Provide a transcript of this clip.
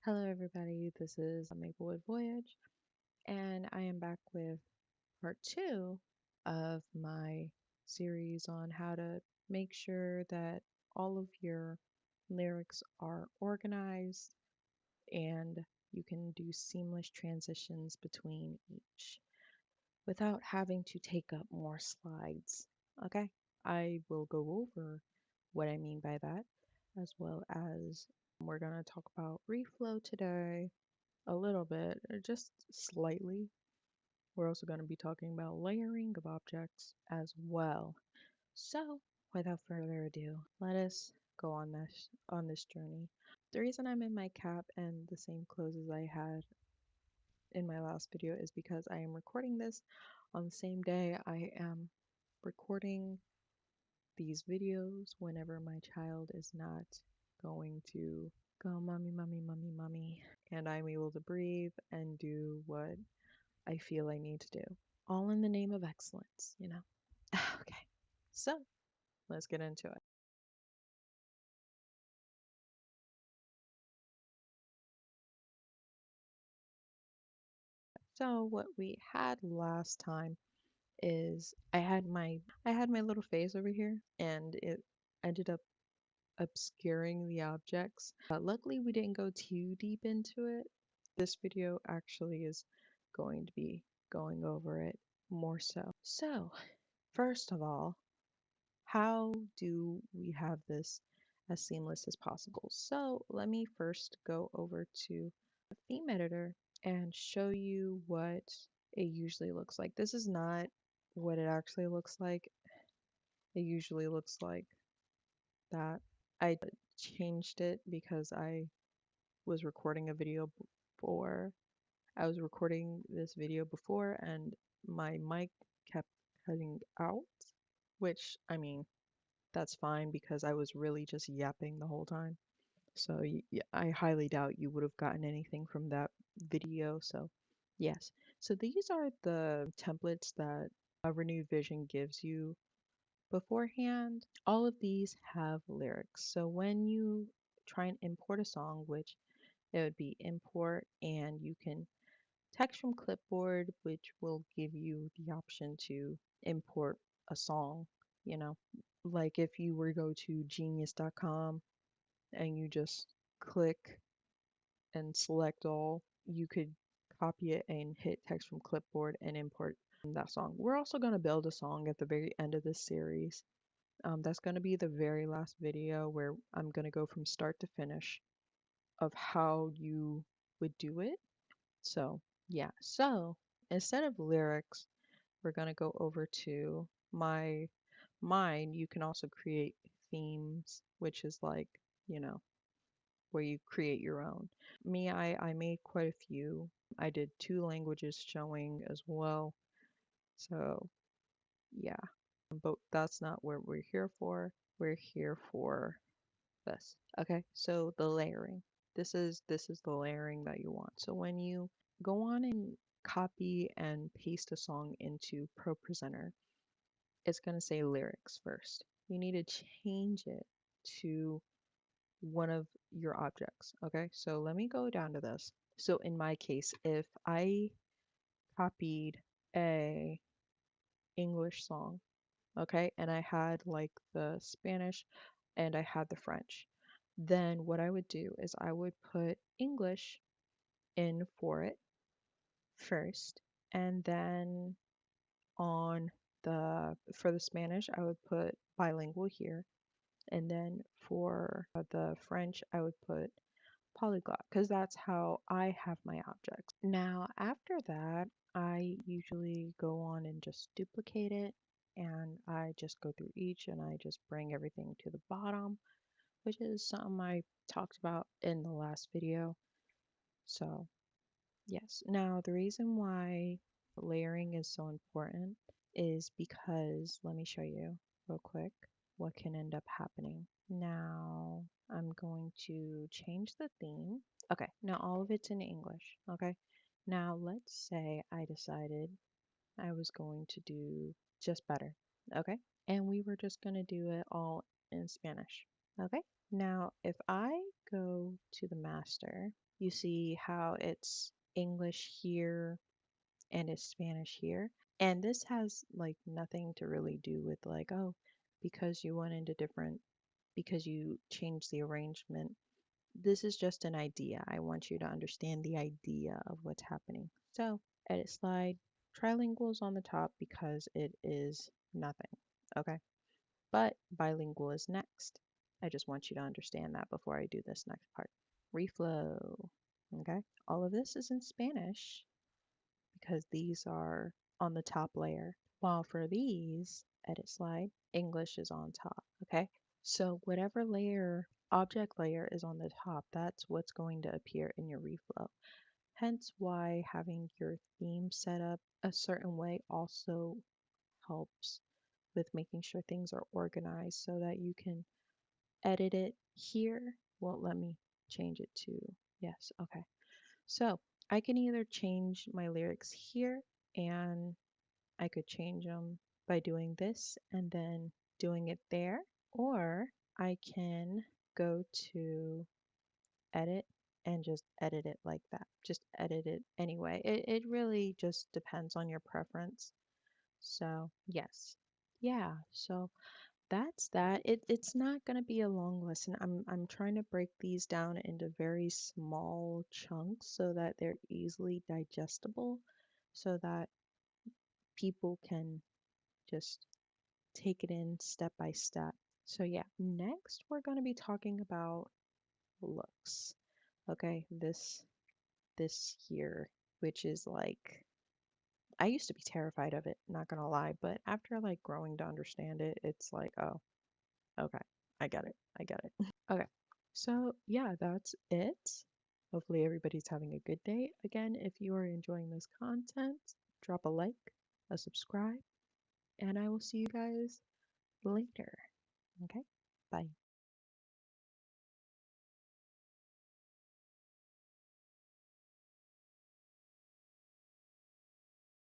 Hello, everybody. This is Maplewood Voyage, and I am back with part two of my series on how to make sure that all of your lyrics are organized and you can do seamless transitions between each without having to take up more slides. Okay, I will go over what I mean by that, as well as we're going to talk about reflow today a little bit, just slightly. We're also going to be talking about layering of objects as well. So, without further ado, let us go on this journey. The reason I'm in my cap and the same clothes as I had in my last video is because I am recording this on the same day I am recording these videos whenever my child is not going to go mommy, mommy, mommy, mommy, and I'm able to breathe and do what I feel I need to do. All in the name of excellence. Okay, so let's get into it. So what we had last time is I had my little face over here and it ended up obscuring the objects. Luckily we didn't go too deep into it. This video actually is going to be going over it more so. So, first of all, how do we have this as seamless as possible? So let me first go over to a theme editor and show you what it usually looks like. This is not what it actually looks like. It usually looks like that. I changed it because was recording a video before. I was recording this video before and my mic kept cutting out, which I mean, that's fine because I was really just yapping the whole time. So I highly doubt you would have gotten anything from that video. So yes. So these are the templates that a Renewed Vision gives you beforehand. All of these have lyrics. So when you try and import a song, which it would be import, and you can text from clipboard, which will give you the option to import a song, you know. Like if you were to go to genius.com and you just click and select all, you could copy it and hit text from clipboard and import that song. We're also going to build a song at the very end of this series. That's going to be the very last video where I'm going to go from start to finish of how you would do it. So, yeah. So, instead of lyrics, we're going to go over to mine. You can also create themes, which is like, you know, where you create your own. Me, I made quite a few. I did 2 languages showing as well. So, yeah. But that's not what we're here for. We're here for this. Okay? So the layering. This is the layering that you want. So when you go on and copy and paste a song into Pro Presenter, it's going to say lyrics first. You need to change it to one of your objects. Okay, so let me go down to this. So in my case, if I copied a English song, okay, and I had like the Spanish and I had the French, then what I would do is I would put English in for it first, and then on for the Spanish, I would put bilingual here, and then for the French, I would put polyglot because that's how I have my objects. Now, after that, I usually go on and just duplicate it and I just go through each and I just bring everything to the bottom, which is something I talked about in the last video. So, yes. Now, the reason why layering is so important is because, let me show you real quick what can end up happening. Now, I'm going to change the theme. Okay, now all of it's in English. Okay, now let's say I decided I was going to do just better. Okay, and we were just going to do it all in Spanish. Okay, now if I go to the master You see how it's English here and it's Spanish here. And this has like nothing to really do with like, oh, because you went into different, because you changed the arrangement. This is just an idea. I want you to understand the idea of what's happening. So, edit slide, trilingual is on the top because it is nothing. Okay. But bilingual is next. I just want you to understand that before I do this next part. Reflow. Okay. All of this is in Spanish because these are on the top layer. While for these, edit slide, English is on top. Okay. So whatever layer, object layer is on the top, that's what's going to appear in your reflow. Hence why having your theme set up a certain way also helps with making sure things are organized so that you can edit it here. Won't let me change it to yes. Okay. So I can either change my lyrics here and I could change them by doing this and then doing it there, or I can go to edit and just edit it like that. Just edit it anyway. It really just depends on your preference. So, yes. Yeah, so that's that. It's not going to be a long lesson. I'm trying to break these down into very small chunks so that they're easily digestible so that people can just take it in step by step. So yeah, next we're going to be talking about looks. Okay, this here, which is like I used to be terrified of it, not gonna lie, but after like growing to understand it, it's like, oh, okay, I get it. I get it. Okay. So yeah, that's it. Hopefully everybody's having a good day. Again, if you are enjoying this content, drop a like, a subscribe, and I will see you guys later. Okay? Bye.